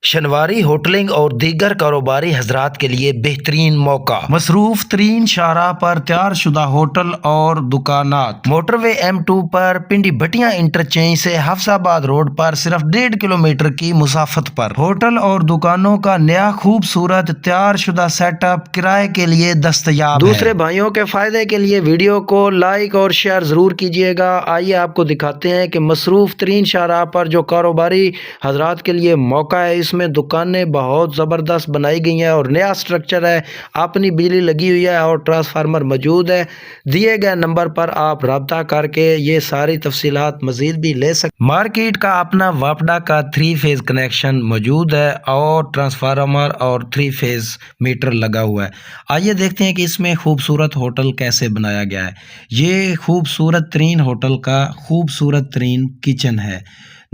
शनवारी होटलिंग और दीगर कारोबारी हजरात के लिए बेहतरीन मौका। मसरूफ तरीन शाहराह पर तैयारशुदा होटल और दुकानात। मोटरवे M2 पर पिंडी भटिया इंटरचेंज से हफ्साबाद रोड पर सिर्फ 1.5 किलोमीटर की मुसाफत पर होटल और दुकानों का नया खूबसूरत तैयारशुदा सेटअप किराए के लिए दस्तयाब है। दूसरे भाइयों के फायदे के लिए वीडियो को लाइक और शेयर जरूर कीजिएगा। आइए आपको दिखाते हैं कि मसरूफ तरीन शाहराह पर जो कारोबारी हजरात के लिए मौका है, इसमें दुकानें बहुत ज़बरदस्त बनाई गई हैं और नया स्ट्रक्चर है। अपनी बिजली लगी हुई है और ट्रांसफार्मर मौजूद है। दिए गए नंबर पर आप रब्ता करके ये सारी तफसीलात मज़ीद भी ले सकते। मार्केट का अपना वापडा का 3 फेज़ कनेक्शन मौजूद है और ट्रांसफार्मर और 3 फेज़ मीटर लगा हुआ है। आइए देखते हैं कि इसमें खूबसूरत होटल कैसे बनाया गया है। ये खूबसूरत तरीन होटल का खूबसूरत तरीन किचन है।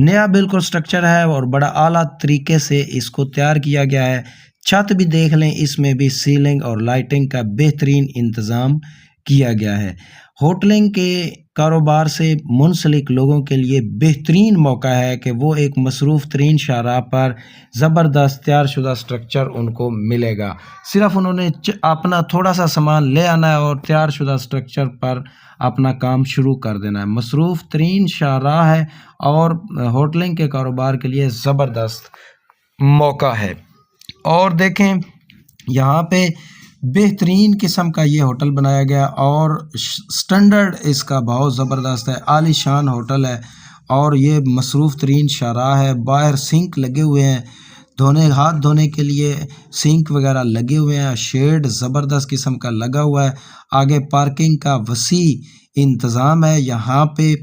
नया बिल्कुल स्ट्रक्चर है और बड़ा आला तरीके से इसको तैयार किया गया है। छत भी देख लें, इसमें भी सीलिंग और लाइटिंग का बेहतरीन इंतज़ाम किया गया है। होटलिंग के कारोबार से मुंसलिक लोगों के लिए बेहतरीन मौका है कि वो एक मसरूफ़ तरीन शाहराह पर ज़बरदस्त तैयारशुदा स्ट्रक्चर उनको मिलेगा। सिर्फ उन्होंने अपना थोड़ा सा सामान ले आना है और तैयारशुदा स्ट्रक्चर पर अपना काम शुरू कर देना है। मसरूफ़ तरीन शाहराह है और होटलिंग के कारोबार के लिए ज़बरदस्त मौका है। और देखें, यहाँ पे बेहतरीन किस्म का ये होटल बनाया गया और स्टैंडर्ड इसका बहुत ज़बरदस्त है। आलीशान होटल है और ये मसरूफ़ तरीन शाहराह है। बाहर सिंक लगे हुए हैं, हाथ धोने के लिए सिंक वगैरह लगे हुए हैं। शेड ज़बरदस्त किस्म का लगा हुआ है। आगे पार्किंग का वसी इंतज़ाम है। यहाँ पे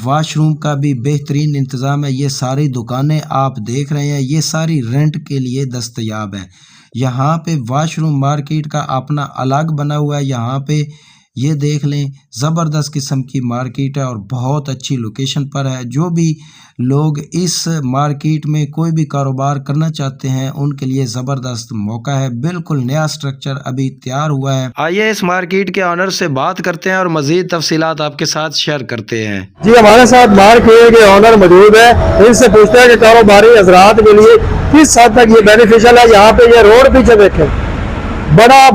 वाशरूम का भी बेहतरीन इंतज़ाम है। ये सारी दुकानें आप देख रहे हैं, ये सारी रेंट के लिए दस्तयाब हैं। यहाँ पे वाशरूम मार्केट का अपना अलग बना हुआ है। यहाँ पे ये देख लें, ज़बरदस्त किस्म की मार्केट है और बहुत अच्छी लोकेशन पर है। जो भी लोग इस मार्केट में कोई भी कारोबार करना चाहते हैं, उनके लिए ज़बरदस्त मौका है। बिल्कुल नया स्ट्रक्चर अभी तैयार हुआ है। आइए इस मार्केट के ऑनर से बात करते हैं और मज़ीद तफसीलात आपके साथ शेयर करते हैं। जी, हमारे साथ मार्केट के ऑनर मौजूद है। इनसे पूछते हैं कि कारोबारी हजरात के लिए किस हद तक ये बेनिफिशियल है। यहाँ पे ये रोड पीछे देखें, बड़ा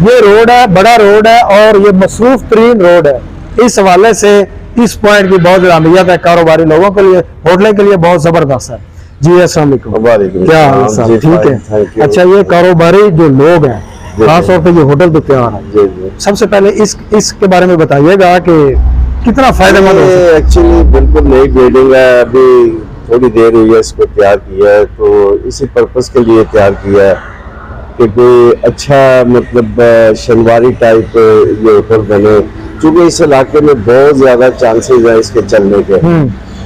ये रोड है, बड़ा रोड है और ये मसरूफ तरीन रोड है। इस हवाले से इस पॉइंट की बहुत अहमियत है कारोबारी लोगों के लिए, होटल के लिए बहुत जबरदस्त है। जी अस्सलाम वालेकुम, क्या हाल है साहब? ठीक है। अच्छा, ये कारोबारी जो लोग हैं, खासतौर पर ये होटल तो तैयार है, सबसे पहले इसके बारे में बताइएगा कि कितना फायदेमंद है। एक्चुअली बिल्कुल नई बिल्डिंग है, अभी थोड़ी देर हुई है इसको तैयार किया है, तो इसी पर्पस के लिए तैयार किया है कि कोई अच्छा मतलब शनवारी टाइप ये होटल बने, क्योंकि इस इलाके में बहुत ज्यादा चांसेस है इसके चलने के।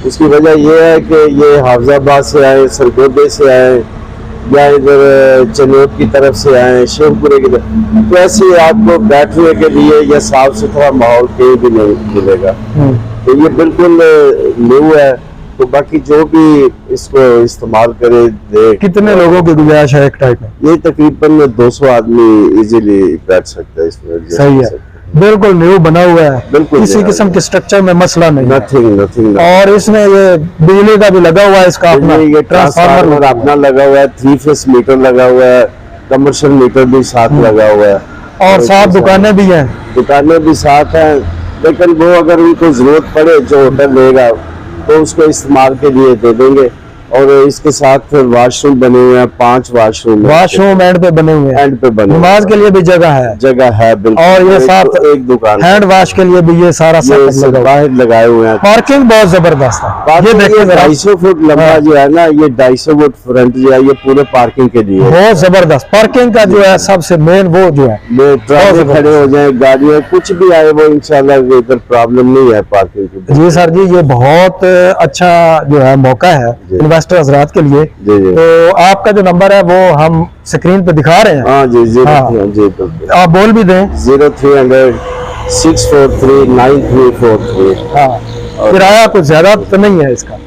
उसकी वजह यह है कि ये हाफजाबाद से आए, सरगोदे से आए या इधर चनोट की तरफ से आए, शेखपुरे की तरफ, तो ऐसे आपको बैठने के लिए या साफ सुथरा माहौल कहीं भी नहीं मिलेगा। तो ये बिल्कुल न्यू है। तो बाकी जो भी इसको इस्तेमाल करे दे। कितने लोगों की गुंजाइश है एक टाइप में? ये तकरीबन 200 आदमी इजीली बैठ सकता है इसमें। सही है, बिल्कुल न्यू बना हुआ है, बिल्कुल किसी किस्म के स्ट्रक्चर में मसला नहीं, नथिंग। और इसमें ये बिजली का भी लगा हुआ है, इसका अपना ये ट्रांसफार्मर अपना लगा हुआ है, 3 फेस मीटर लगा हुआ है, कमर्शियल मीटर भी साथ लगा हुआ है और साथ दुकानें भी हैं। दुकानें भी साथ हैं, लेकिन वो अगर उनको जरूरत पड़े जो होटल लेगा तो उसको इस्तेमाल के लिए दे देंगे। और इसके साथ वाशरूम बने हुए हैं, 5 वाशरूम एंड पे बने हुए हैं, एंड पे बने, नमाज के लिए भी जगह है बिल्कुल। और ये साथ एक दुकान हैंड वॉश के लिए भी ये सारा बाहर लगाए हुए हैं। पार्किंग बहुत जबरदस्त है। ये देखिए 250 फुट लंबा जो है ना, ये 250 फुट फ्रंट जो है, ये पूरे पार्किंग के लिए बहुत जबरदस्त। पार्किंग का जो है सबसे मेन वो जो है, ट्रक खड़े हो जाए, गाड़ियाँ कुछ भी आए, वो इंशाल्लाह इधर प्रॉब्लम नहीं है पार्किंग की। जी सर जी, ये बहुत अच्छा जो है मौका है इन्वेस्टर हजरात के लिए। तो आपका जो नंबर है वो हम स्क्रीन पे दिखा रहे हैं। हाँ जी, जी आप बोल भी दें। 0300 643 9343। हाँ, किराया कुछ ज्यादा तो नहीं है इसका?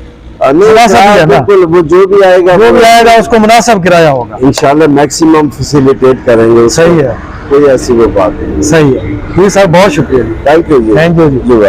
बिल्कुल, वो जो भी आएगा उसको मुनासिब किराया होगा इंशाल्लाह, मैक्सिमम फैसिलिटेट करेंगे। सही है, कोई ऐसी वो बात नहीं। सही है जी सर, बहुत शुक्रिया। Thank you ji.